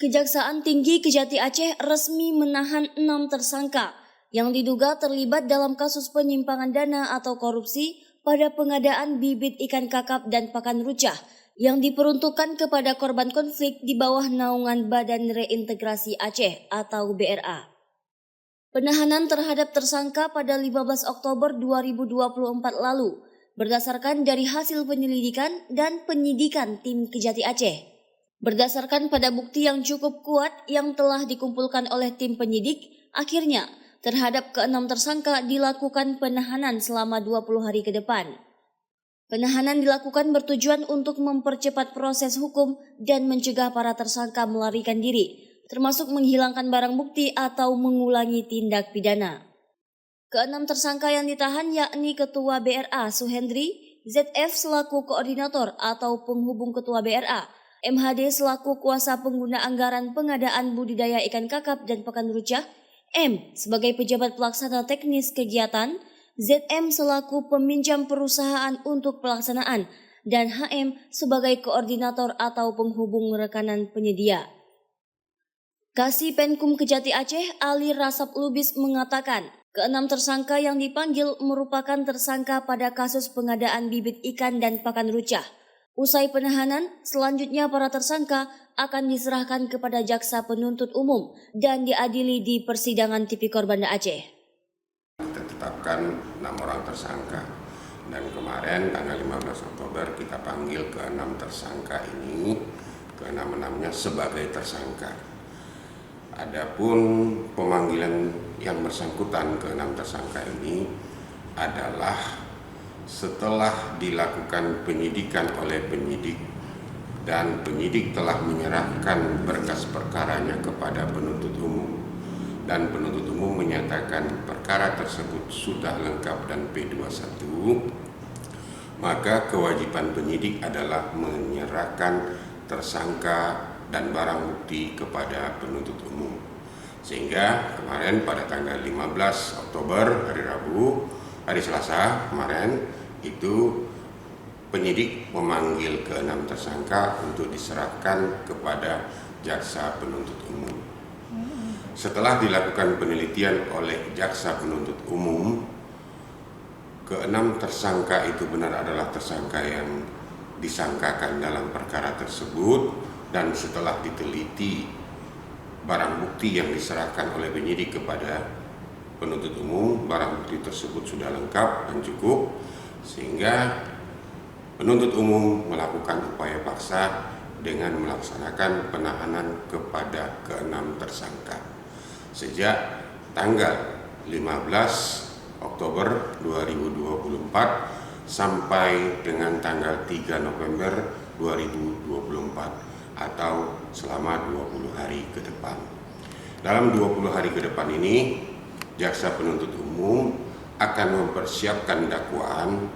Kejaksaan Tinggi Kejati Aceh resmi menahan 6 tersangka yang diduga terlibat dalam kasus penyimpangan dana atau korupsi pada pengadaan bibit ikan kakap dan pakan rucah yang diperuntukkan kepada korban konflik di bawah naungan Badan Reintegrasi Aceh atau BRA. Penahanan terhadap tersangka pada 15 Oktober 2024 lalu berdasarkan dari hasil penyelidikan dan penyidikan tim Kejati Aceh. Berdasarkan pada bukti yang cukup kuat yang telah dikumpulkan oleh tim penyidik, akhirnya terhadap ke-6 tersangka dilakukan penahanan selama 20 hari ke depan. Penahanan dilakukan bertujuan untuk mempercepat proses hukum dan mencegah para tersangka melarikan diri, termasuk menghilangkan barang bukti atau mengulangi tindak pidana. Ke-6 tersangka yang ditahan yakni Ketua BRA Suhendri, ZF selaku koordinator atau penghubung Ketua BRA, MHD selaku kuasa pengguna anggaran pengadaan budidaya ikan kakap dan pakan rucah, M sebagai pejabat pelaksana teknis kegiatan, ZM selaku peminjam perusahaan untuk pelaksanaan, dan HM sebagai koordinator atau penghubung rekanan penyedia. Kasih Penkum Kejati Aceh Ali Rasap Lubis mengatakan, ke-6 tersangka yang dipanggil merupakan tersangka pada kasus pengadaan bibit ikan dan pakan rucah. Usai penahanan, selanjutnya para tersangka akan diserahkan kepada jaksa penuntut umum dan diadili di persidangan Tipikor Banda Aceh. Kita tetapkan 6 orang tersangka dan kemarin tanggal 15 Oktober kita panggil ke-6 tersangka ini, ke-6-6-nya sebagai tersangka. Adapun pemanggilan yang bersangkutan ke-6 tersangka ini adalah setelah dilakukan penyidikan oleh penyidik dan penyidik telah menyerahkan berkas perkaranya kepada penuntut umum dan penuntut umum menyatakan perkara tersebut sudah lengkap dan P21, maka kewajiban penyidik adalah menyerahkan tersangka dan barang bukti kepada penuntut umum. Sehingga kemarin pada tanggal 15 Oktober hari Selasa kemarin itu penyidik memanggil ke-6 tersangka untuk diserahkan kepada jaksa penuntut umum. Setelah dilakukan penelitian oleh jaksa penuntut umum, ke-6 tersangka itu benar adalah tersangka yang disangkakan dalam perkara tersebut, dan setelah diteliti barang bukti yang diserahkan oleh penyidik kepada penuntut umum, barang bukti tersebut sudah lengkap dan cukup, sehingga penuntut umum melakukan upaya paksa dengan melaksanakan penahanan kepada ke-6 tersangka. Sejak tanggal 15 Oktober 2024 sampai dengan tanggal 3 November 2024 atau selama 20 hari ke depan. Dalam 20 hari ke depan ini, jaksa penuntut umum akan mempersiapkan dakwaan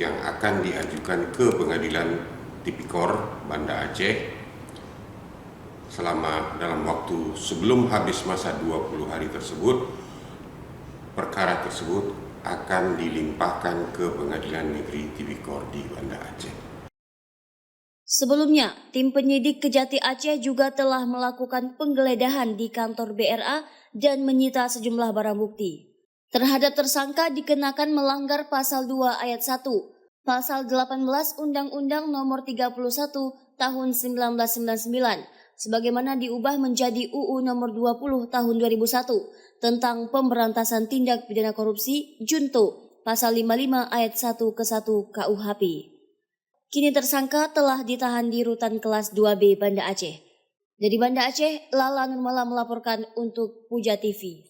yang akan diajukan ke Pengadilan Tipikor Banda Aceh selama dalam waktu sebelum habis masa 20 hari tersebut. Perkara tersebut akan dilimpahkan ke Pengadilan Negeri Tipikor di Banda Aceh. Sebelumnya, tim penyidik Kejati Aceh juga telah melakukan penggeledahan di kantor BRA dan menyita sejumlah barang bukti. Terhadap tersangka dikenakan melanggar pasal 2 ayat 1, pasal 18 Undang-Undang Nomor 31 Tahun 1999, sebagaimana diubah menjadi UU Nomor 20 Tahun 2001 tentang pemberantasan tindak pidana korupsi Junto, pasal 55 ayat 1 ke 1 KUHP. Kini tersangka telah ditahan di Rutan Kelas 2B Banda Aceh. Dari Banda Aceh, Lala Nurmala melaporkan untuk Puja TV.